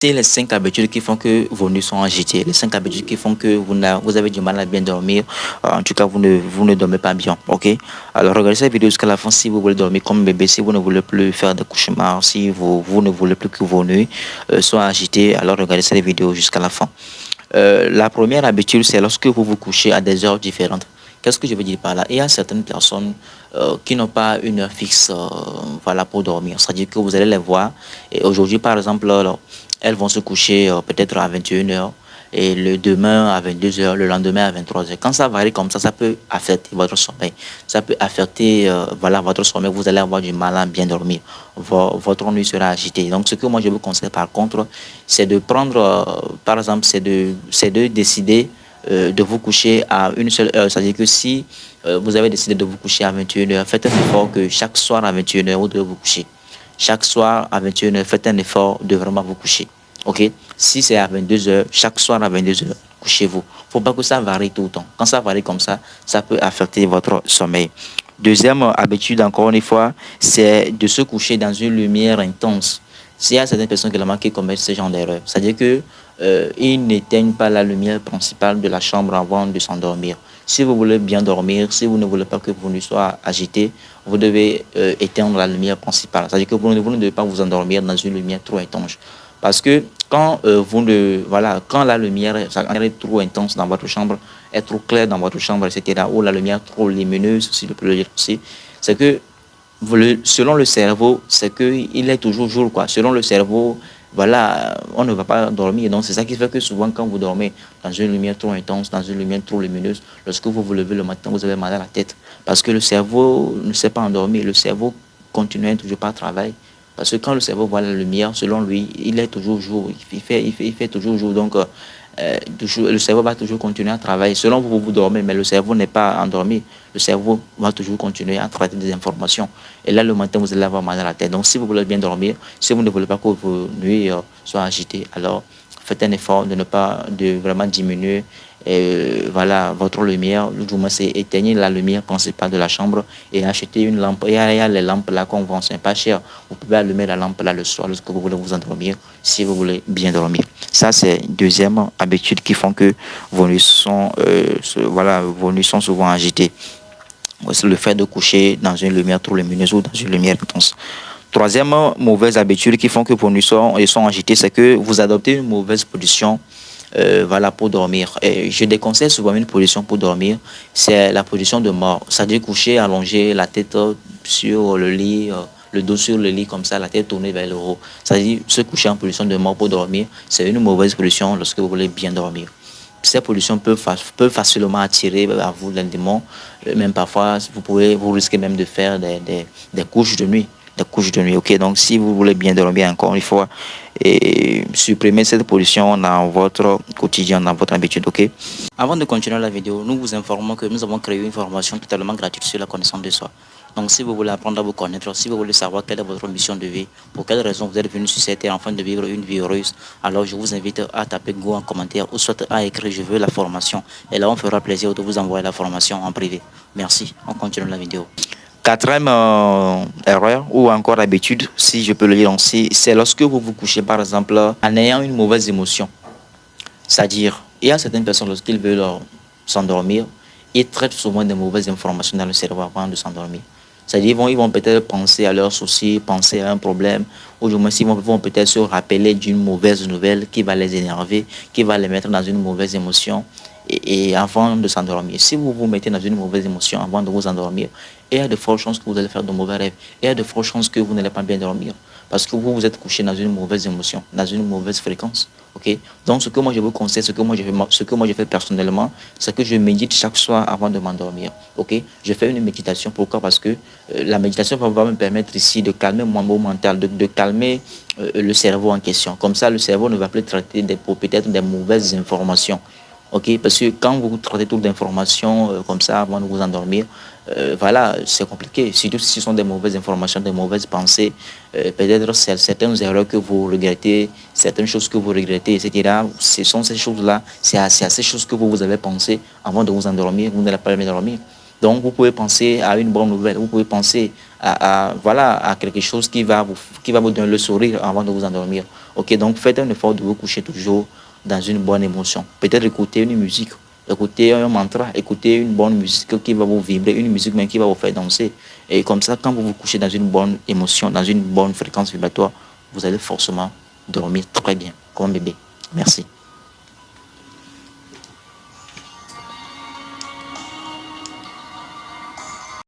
C'est les 5 habitudes qui font que vos nuits sont agitées, les 5 habitudes qui font que vous avez du mal à bien dormir. En tout cas, vous ne dormez pas bien, ok? Alors, regardez cette vidéo jusqu'à la fin si vous voulez dormir comme bébé, si vous ne voulez plus faire de cauchemars, si vous ne voulez plus que vos nuits soient agitées, alors regardez cette vidéo jusqu'à la fin. La première habitude, c'est lorsque vous vous couchez à des heures différentes. Qu'est-ce que je veux dire par là? Il y a certaines personnes qui n'ont pas une heure fixe voilà, pour dormir. C'est-à-dire que vous allez les voir. Et aujourd'hui, par exemple, elles vont se coucher peut-être à 21 heures et le demain à 22 heures, le lendemain à 23 heures. Quand ça varie comme ça peut affecter votre sommeil. Ça peut affecter voilà, votre sommeil. Vous allez avoir du mal à bien dormir. Votre nuit sera agitée. Donc, ce que moi je vous conseille par contre, c'est de prendre, par exemple, c'est de décider de vous coucher à une seule heure. C'est-à-dire que si vous avez décidé de vous coucher à 21 heures, faites un effort que chaque soir à 21 heures, vous devez vous coucher. Chaque soir à 21 heures, faites un effort de vraiment vous coucher. OK? Si c'est à 22 heures, chaque soir à 22 heures, couchez-vous. Il ne faut pas que ça varie tout le temps. Quand ça varie comme ça peut affecter votre sommeil. Deuxième habitude, encore une fois, c'est de se coucher dans une lumière intense. S'il y a certaines personnes qui commettent ce genre d'erreur, c'est-à-dire que ils n'éteignent pas la lumière principale de la chambre avant de s'endormir. Si vous voulez bien dormir, si vous ne voulez pas que vos nuits soient agitées, vous devez éteindre la lumière principale. C'est-à-dire que vous ne devez pas vous endormir dans une lumière trop intense. Parce que quand, quand la lumière est trop intense dans votre chambre, est trop claire dans votre chambre, etc., ou la lumière trop lumineuse, si je peux le dire aussi, c'est que selon le cerveau, c'est qu'il est toujours jour, quoi. Selon le cerveau, voilà, on ne va pas dormir. Donc, c'est ça qui fait que souvent, quand vous dormez dans une lumière trop intense, dans une lumière trop lumineuse, lorsque vous vous levez le matin, vous avez mal à la tête. Parce que le cerveau ne s'est pas endormi. Le cerveau continue toujours pas à travailler. Parce que quand le cerveau voit la lumière, selon lui, il est toujours jour. Il fait toujours jour. Donc, le cerveau va toujours continuer à travailler. Selon vous, vous dormez, mais le cerveau n'est pas endormi. Le cerveau va toujours continuer à traiter des informations. Et là, le matin, vous allez avoir mal à la tête. Donc, si vous voulez bien dormir, si vous ne voulez pas que vos nuits soient agitées, alors faites un effort de ne pas de vraiment diminuer voilà, votre lumière. Du moins, c'est éteigner la lumière principale de la chambre et acheter une lampe. Il y a les lampes là qu'on vend, c'est pas cher. Vous pouvez allumer la lampe là le soir lorsque vous voulez vous endormir, si vous voulez bien dormir. Ça, c'est deuxième habitude qui font que vos nuits sont, voilà, vos nuits sont souvent agitées. C'est le fait de coucher dans une lumière trop lumineuse ou dans une lumière intense. Troisième mauvaise habitude qui font que vos nuits sont agitées, c'est que vous adoptez une mauvaise position voilà, pour dormir. Et je déconseille souvent une position pour dormir, c'est la position de mort. C'est-à-dire coucher allongé, la tête sur le lit, le dos sur le lit comme ça, la tête tournée vers le haut. C'est-à-dire se coucher en position de mort pour dormir, c'est une mauvaise position lorsque vous voulez bien dormir. Ces pollutions peuvent facilement attirer à vous les démons. Même parfois, vous risquez même de faire des couches de nuit. Des couches de nuit, ok? Donc, si vous voulez bien dormir encore une fois, et supprimer cette pollution dans votre quotidien, dans votre habitude, ok? Avant de continuer la vidéo, nous vous informons que nous avons créé une formation totalement gratuite sur la connaissance de soi. Donc, si vous voulez apprendre à vous connaître, si vous voulez savoir quelle est votre mission de vie, pour quelle raison vous êtes venu sur cette terre afin de vivre une vie heureuse, alors je vous invite à taper Go en commentaire ou soit à écrire je veux la formation. Et là, on fera plaisir de vous envoyer la formation en privé. Merci. On continue la vidéo. Quatrième erreur ou encore habitude, si je peux le dire ainsi, c'est lorsque vous vous couchez par exemple en ayant une mauvaise émotion. C'est-à-dire, il y a certaines personnes lorsqu'ils veulent s'endormir, ils traitent souvent des mauvaises informations dans le cerveau avant de s'endormir. C'est-à-dire, ils vont peut-être penser à leurs soucis, penser à un problème, ou du moins, ils vont peut-être se rappeler d'une mauvaise nouvelle qui va les énerver, qui va les mettre dans une mauvaise émotion et avant de s'endormir. Si vous vous mettez dans une mauvaise émotion avant de vous endormir, il y a de fortes chances que vous allez faire de mauvais rêves. Il y a de fortes chances que vous n'allez pas bien dormir. Parce que vous vous êtes couché dans une mauvaise émotion, dans une mauvaise fréquence. Ok? Donc, ce que moi je vous conseille, ce que moi je fais personnellement, c'est que je médite chaque soir avant de m'endormir. Ok? Je fais une méditation. Pourquoi? Parce que la méditation va me permettre ici de calmer mon mental, de calmer le cerveau en question. Comme ça, le cerveau ne va plus traiter peut-être des mauvaises informations. Ok, parce que quand vous traitez toutes d'informations comme ça avant de vous endormir, voilà, c'est compliqué. Surtout si ce sont des mauvaises informations, des mauvaises pensées, peut-être certaines erreurs que vous regrettez, certaines choses que vous regrettez, etc. Ce sont ces choses-là, c'est à ces choses que vous avez pensé avant de vous endormir, vous n'allez pas bien dormir. Donc, vous pouvez penser à une bonne nouvelle. Vous pouvez penser voilà, à quelque chose qui va vous donner le sourire avant de vous endormir. OK, donc faites un effort de vous coucher toujours dans une bonne émotion. Peut-être écouter une musique, écouter un mantra, écouter une bonne musique qui va vous vibrer, une musique même qui va vous faire danser. Et comme ça, quand vous vous couchez dans une bonne émotion, dans une bonne fréquence vibratoire, vous allez forcément dormir très bien, comme un bébé. Merci.